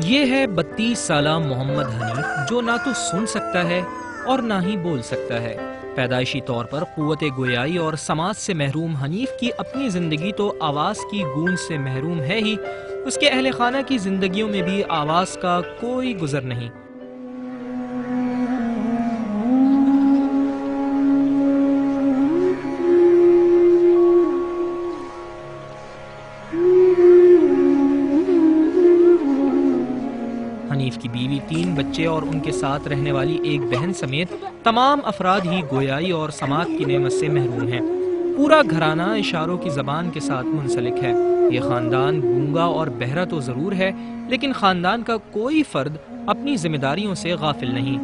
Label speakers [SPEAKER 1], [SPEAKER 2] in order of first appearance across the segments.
[SPEAKER 1] یہ ہے 32 سالہ محمد حنیف، جو نہ تو سن سکتا ہے اور نہ ہی بول سکتا ہے۔ پیدائشی طور پر قوت گویائی اور سماعت سے محروم حنیف کی اپنی زندگی تو آواز کی گونج سے محروم ہے ہی، اس کے اہل خانہ کی زندگیوں میں بھی آواز کا کوئی گزر نہیں۔ حنیف کی بیوی، 3 بچے اور ان کے ساتھ رہنے والی ایک بہن سمیت تمام افراد ہی گویائی اور سماعت کی نعمت سے محروم ہیں۔ پورا گھرانہ اشاروں کی زبان کے ساتھ منسلک ہے۔ یہ خاندان گونگا اور بہرا تو ضرور ہے، لیکن خاندان کا کوئی فرد اپنی ذمہ داریوں سے غافل نہیں۔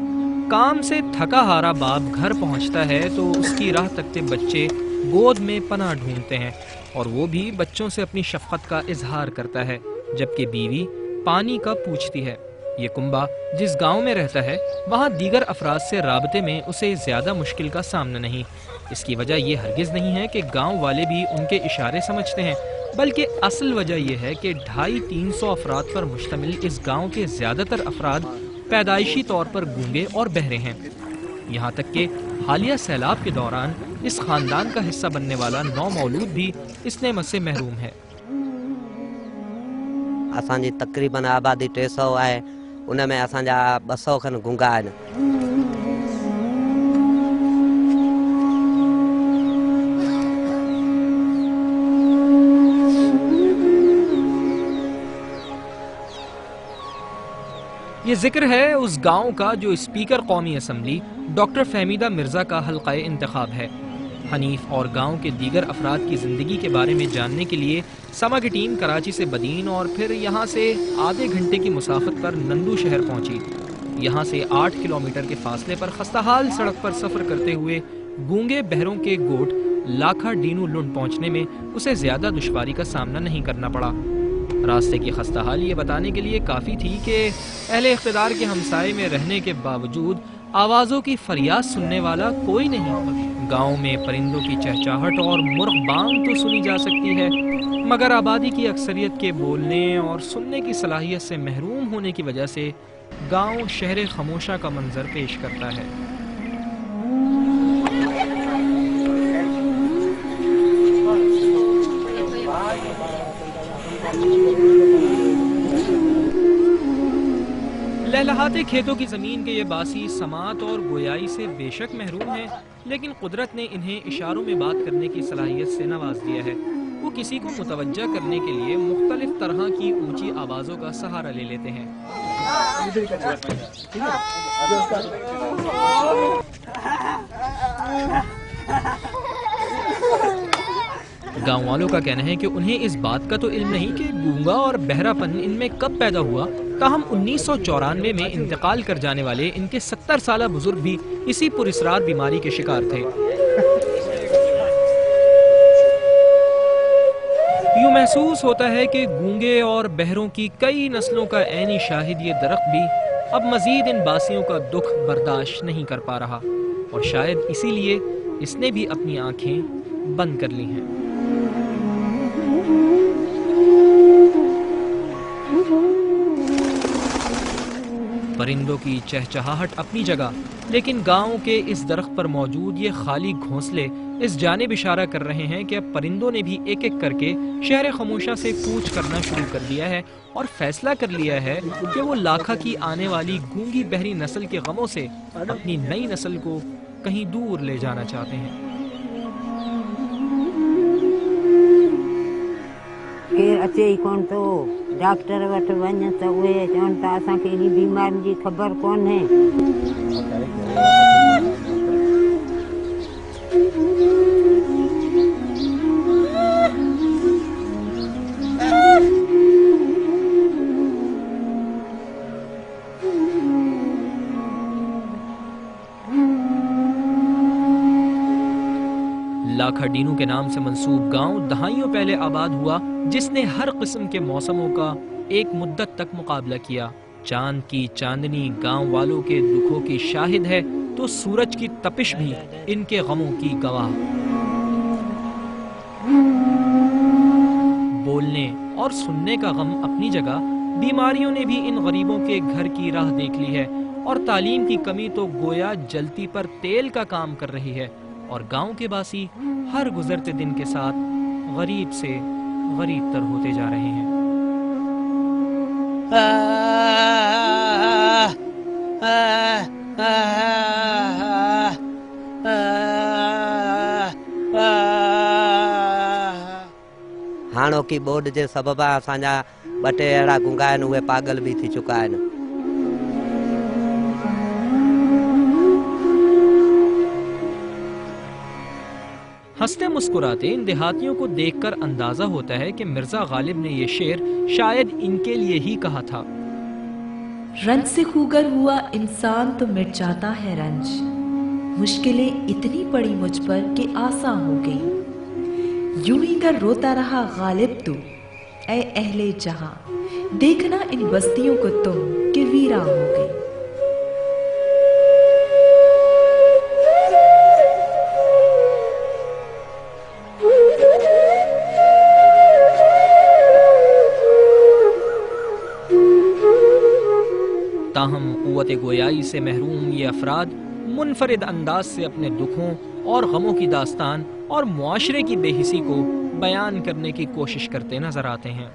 [SPEAKER 1] کام سے تھکا ہارا باپ گھر پہنچتا ہے تو اس کی راہ تکتے بچے گود میں پناہ ڈھونڈتے ہیں، اور وہ بھی بچوں سے اپنی شفقت کا اظہار کرتا ہے، جبکہ بیوی پانی کا پوچھتی ہے۔ یہ کنبہ جس گاؤں میں رہتا ہے، وہاں دیگر افراد سے رابطے میں اسے زیادہ مشکل کا سامنا نہیں۔ اس کی وجہ یہ ہرگز نہیں ہے کہ گاؤں والے بھی ان کے اشارے سمجھتے ہیں، بلکہ اصل وجہ یہ ہے کہ 250-300 افراد پر مشتمل اس گاؤں کے زیادہ تر افراد پیدائشی طور پر گونگے اور بہرے ہیں۔ یہاں تک کہ حالیہ سیلاب کے دوران اس خاندان کا حصہ بننے والا نومولود بھی اس نعمت سے محروم ہے۔
[SPEAKER 2] اسانجی تقریباً آبادی 300 ہے، ان میں اسانجا 200 کھن گونگا آہن۔
[SPEAKER 1] یہ ذکر ہے اس گاؤں کا جو اسپیکر قومی اسمبلی ڈاکٹر فہمیدہ مرزا کا حلقہ انتخاب ہے۔ حنیف اور گاؤں کے دیگر افراد کی زندگی کے بارے میں جاننے کے لیے سما کی ٹیم کراچی سے بدین اور پھر یہاں سے آدھے گھنٹے کی مسافت پر نندو شہر پہنچی۔ یہاں سے 8 کلومیٹر کے فاصلے پر خستہ حال سڑک پر سفر کرتے ہوئے گونگے بہروں کے گوٹ لاکھا ڈینو لنڈ پہنچنے میں اسے زیادہ دشواری کا سامنا نہیں کرنا پڑا۔ راستے کی خستہ حال یہ بتانے کے لیے کافی تھی کہ اہل اقتدار کے ہمسائے میں رہنے کے باوجود آوازوں کی فریاد سننے والا کوئی نہیں۔ گاؤں میں پرندوں کی چہچاہٹ اور مرغ بانگ تو سنی جا سکتی ہے، مگر آبادی کی اکثریت کے بولنے اور سننے کی صلاحیت سے محروم ہونے کی وجہ سے گاؤں شہر خاموشہ کا منظر پیش کرتا ہے۔ لہلہاتے کھیتوں کی زمین کے یہ باسی سماعت اور گویائی سے بے شک محروم ہیں، لیکن قدرت نے انہیں اشاروں میں بات کرنے کی صلاحیت سے نواز دیا ہے۔ وہ کسی کو متوجہ کرنے کے لیے مختلف طرح کی اونچی آوازوں کا سہارا لے لیتے ہیں۔ گاؤں والوں کا کہنا ہے کہ انہیں اس بات کا تو علم نہیں کہ گونگا اور بہرا پن ان میں کب پیدا ہوا، تاہم 1994 میں انتقال کر جانے والے ان کے 70 سالہ بزرگ بھی اسی پراسرار بیماری کے شکار تھے۔ یوں محسوس ہوتا ہے کہ گونگے اور بہروں کی کئی نسلوں کا عینی شاہد یہ درخت بھی اب مزید ان باسیوں کا دکھ برداشت نہیں کر پا رہا، اور شاید اسی لیے اس نے بھی اپنی آنکھیں بند کر لی ہیں۔ پرندوں کی چہچہاہٹ اپنی جگہ، لیکن گاؤں کے اس درخت پر موجود یہ خالی گھونسلے اس جانب اشارہ کر رہے ہیں کہ اب پرندوں نے بھی ایک ایک کر کے شہر خاموشہ سے کوچ کرنا شروع کر دیا ہے، اور فیصلہ کر لیا ہے کہ وہ لاکھا کی آنے والی گونگی بہری نسل کے غموں سے اپنی نئی نسل کو کہیں دور لے جانا چاہتے ہیں۔
[SPEAKER 3] اچے ہی کون تو ڈاکٹر وٹ ون تو وہ چون تا اساں کے ان بیماری کی خبر کون ہے۔
[SPEAKER 1] لاکھا ڈینو کے نام سے منسوب گاؤں دہائیوں پہلے آباد ہوا، جس نے ہر قسم کے موسموں کا ایک مدت تک مقابلہ کیا۔ चांद की चांदनी गांव वालों के दुखों की शाहिद है तो सूरज की तपिश भी इनके गमों की गवाह। बोलने और सुनने का गम अपनी जगह, बीमारियों ने भी इन गरीबों के घर की राह देख ली है और तालीम की कमी तो गोया जलती पर तेल का काम कर रही है और गांव के बासी हर गुजरते दिन के साथ गरीब से गरीब तर होते जा रहे हैं।
[SPEAKER 2] हाणोकी बोर्ड जे सबबा असांजा ॿ टे अहिड़ा गुंगा आहिनि उहे पागल भी थी चुका आहिनि।
[SPEAKER 1] हंसते मुस्कुराते इन देहातियों को देखकर अंदाजा होता है कि मिर्जा गालिब ने ये शेर शायद इनके लिए ही कहा था।
[SPEAKER 4] रंज से खूगर हुआ इंसान तो मिट जाता है रंज, मुश्किलें इतनी पड़ी मुझ पर कि आसान हो गई। यूं ही कर रोता रहा गालिब तू ऐ अहले जहां, देखना इन बस्तियों को तुम कि वीरा हो गई।
[SPEAKER 1] ताहम कुव्वत गोयाई से महरूम ये अफराद मुनफरिद अंदाज से अपने दुखों और गमों की दास्तान और मुआशरे की बेहिसी को बयान करने की कोशिश करते नजर आते हैं।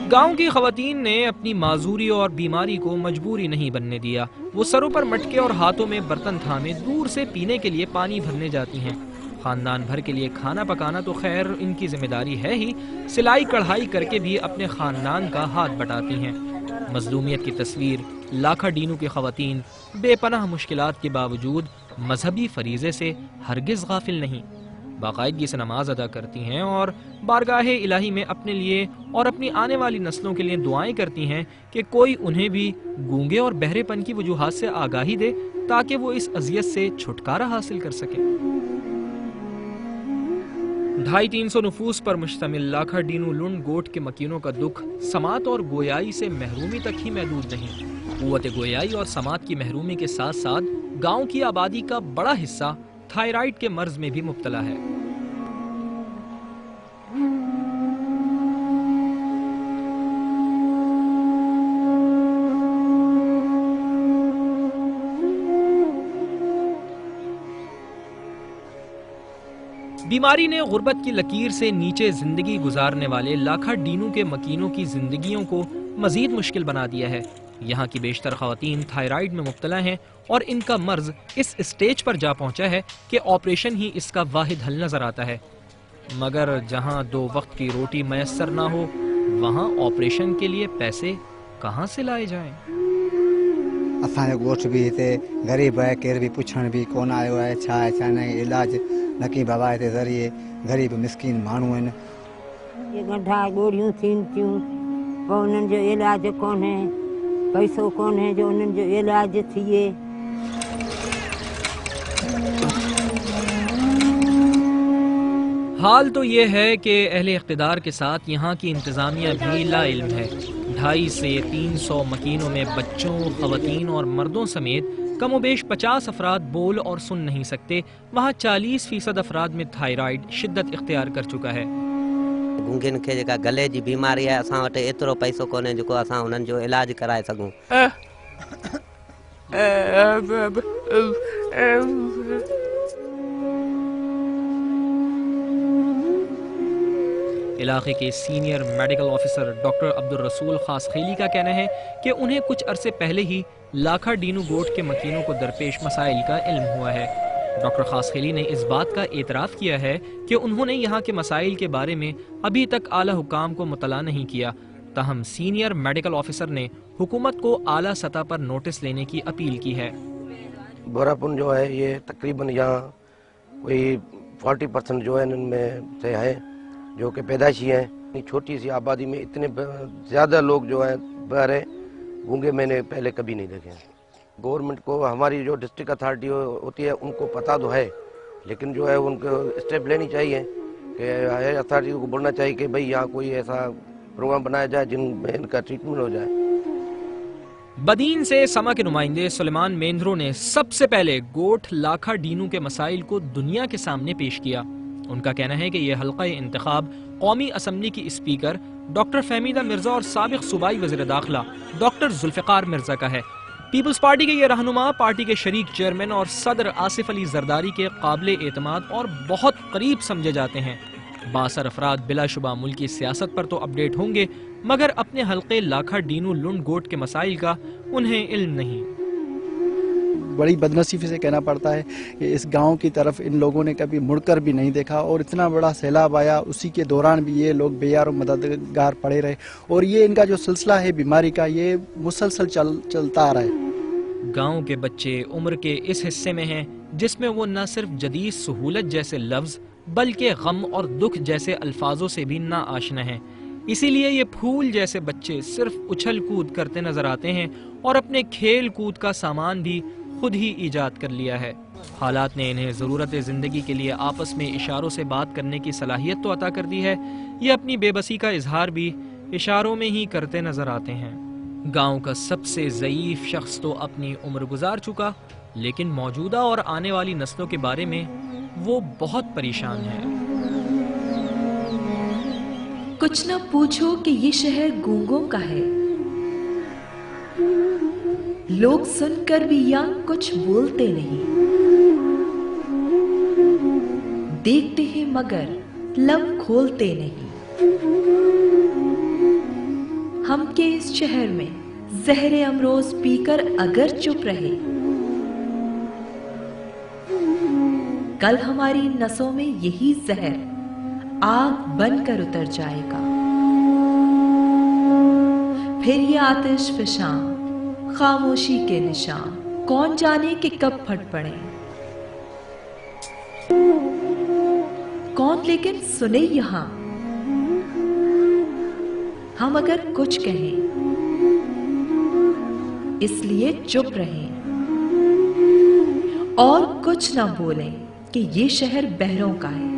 [SPEAKER 1] गांव की खवातीन ने अपनी माजूरी और बीमारी को मजबूरी नहीं बनने दिया। वो सरों पर मटके और हाथों में बर्तन थामे दूर से पीने के लिए पानी भरने जाती हैं। खानदान भर के लिए खाना पकाना तो खैर इनकी जिम्मेदारी है ही, सिलाई कढ़ाई करके भी अपने खानदान का हाथ बटाती हैं। मजलूमियत की तस्वीर लाखा डीनू की खवातीन बेपनाह मुश्किलात के बावजूद मजहबी फरीजे से हरगिज गाफिल नहीं, बाकायदगी से नमाज अदा करती हैं और बारगाह इलाही में अपने लिए और अपनी आने वाली नस्लों के लिए दुआएं करती हैं कि कोई उन्हें भी गूंगे और बहरेपन की वजूहात से आगाही दे ताकि वो इस अजियत से छुटकारा हासिल कर सके। 250-300 नफूस पर मुश्तमिल लाखा डीनू लुंड गोट के मकीनों का दुख समात और गोयाई से महरूमी तक ही महदूद नहीं। कुव्वत गोयाई और समात की महरूमी के साथ साथ गाँव की आबादी का बड़ा हिस्सा थायराइड के मर्ज में भी मुब्तला है। बीमारी ने गुर्बत की लकीर से नीचे जिंदगी गुजारने वाले लाखा डीनू के मकीनों की जिंदगियों को मजीद मुश्किल बना दिया है। यहाँ की बेशतर खवातीन थायराइड में मुब्तला हैं और इनका मर्ज इस स्टेज पर जा पहुँचा है कि ऑपरेशन ही इसका वाहिद हल नजर आता है। मगर जहाँ 2 वक्त की रोटी मैसर ना हो वहाँ ऑपरेशन के लिए पैसे कहाँ से लाए जाएं?
[SPEAKER 5] असांजो ॻोठ बि हिते ग़रीब आहे, केर बि पुछण बि कोन आयो आहे छा आहे छा न, इलाज नकी बाबा हिते ज़रिए ग़रीब मिसकीन माण्हू आहिनि।
[SPEAKER 3] ये गड्ढा गोड़ियूं थियनि थियूं, पोइ उन्हनि जो इलाज कोन्हे, पैसो कोन्हे जो उन्हनि जो इलाज थिए।
[SPEAKER 1] हाल तो ये है कि अहले इख्तिदार के साथ यहाँ की इंतज़ामिया भी लाइल्म है। 250 से 300 मकीनों में बच्चों, खवातीन और मर्दों समेत कमोबेश 50 अफराद बोल और सुन नहीं सकते। वहाँ 40% अफराद में थायराइड शिद्दत इख्तियार कर चुका है।
[SPEAKER 2] गूंगन खे जेका गले जी बीमारी आहे, असां वटि एतिरो पैसो कोन्हे जेको असां उन्हनि जो इलाज कराए सघूं।
[SPEAKER 1] इलाके के senior medical officer doctor Abdul रसूल खास खेली का कहना है कि उन्हें कुछ अरसे पहले ही लाखा डीनू गोट के मकीनों को दरपेश मसाइल का इल्म हुआ है। डॉक्टर खास खेली ने इस बात का एतराफ़ किया है कि उन्होंने यहाँ के मसाइल के बारे में अभी तक आला हुकाम को मुतला नहीं किया। ताहम सीनियर मेडिकल ऑफिसर ने हुकूमत को आला सतह पर नोटिस लेने की अपील की है।
[SPEAKER 6] बोरापुन जो है ये तकरीबन यहाँ कोई 40% जो है इनमें से है जो कि पैदाइशी हैं। इतनी छोटी सी आबादी में इतने ज़्यादा लोग जो हैं बहरे गूंगे मैंने पहले कभी नहीं देखे हैं। गवर्नमेंट को, हमारी जो डिस्ट्रिक्ट अथॉरिटी होती है उनको पता तो है, लेकिन जो है उनको स्टेप लेनी चाहिए कि हायर अथॉरिटी को बोलना चाहिए कि भाई यहाँ कोई ऐसा प्रोग्राम बनाया जाए जिनमें इनका ट्रीटमेंट हो जाए।
[SPEAKER 1] बदीन से समा के नुमाइंदे सुलेमान मेंद्रो ने सबसे पहले गोठ लाखा डीनू के मसाइल को दुनिया के सामने पेश किया। उनका कहना है कि यह हल्का इंतखाब कौमी असम्बली की स्पीकर डॉक्टर फहमीदा मिर्जा और साबिक सूबाई वज़ीर दाखिला डॉक्टर जुल्फ़िकार मिर्जा का है। पीपल्स पार्टी के ये रहनुमा पार्टी के शरीक चेयरमैन और सदर आसिफ अली जरदारी के काबिल एतमाद और बहुत करीब समझे जाते हैं। बासर अफराद बिलाशुबा मुल्की सियासत पर तो अपडेट होंगे, मगर अपने हल्के लाखा डीनू लुंड गोट के मसाइल का उन्हें इल्म नहीं।
[SPEAKER 7] बड़ी बदनसीबी से कहना पड़ता है कि इस गांव की तरफ इन लोगों ने कभी मुड़कर भी नहीं देखा, और इतना बड़ा सैलाब आया उसी के दौरान भी ये लोग बेयार और मददगार पड़े रहे, और ये इनका जो सिलसिला है बीमारी का ये मुसलसल चलता आ रहा है।
[SPEAKER 1] गांव के बच्चे उम्र के इस हिस्से में हैं जिसमें वो न सिर्फ जदीद सहूलत जैसे लफ्ज बल्कि गम और दुख जैसे अल्फाजों से भी ना आशना हैं। इसीलिए ये फूल जैसे बच्चे सिर्फ उछल कूद करते नजर आते हैं और अपने खेल कूद का सामान भी खुद ही ईजाद कर लिया है। हालात ने इन्हें ज़रूरत ज़िंदगी के लिए आपस में इशारों से बात करने की सलाहियत तो अता कर दी है, ये अपनी बेबसी का इजहार भी इशारों में ही करते नजर आते हैं। गांव का सबसे ज़ईफ शख्स तो अपनी उम्र गुजार चुका, लेकिन मौजूदा और आने वाली नस्लों के बारे में वो बहुत परेशान है।
[SPEAKER 4] कुछ न पूछो कि ये शहर गूंगों का है। लोग सुनकर भी या कुछ बोलते नहीं, देखते हैं मगर लब खोलते नहीं। हम के इस शहर में जहरे अमरोज पीकर अगर चुप रहे, कल हमारी नसों में यही जहर आग बनकर उतर जाएगा। फिर ये आतिश फिशां खामोशी के निशान कौन जाने कि कब फट पड़े। कौन लेकिन सुने यहाँ हम अगर कुछ कहें, इसलिए चुप रहें और कुछ ना बोलें कि ये शहर बहरों का है।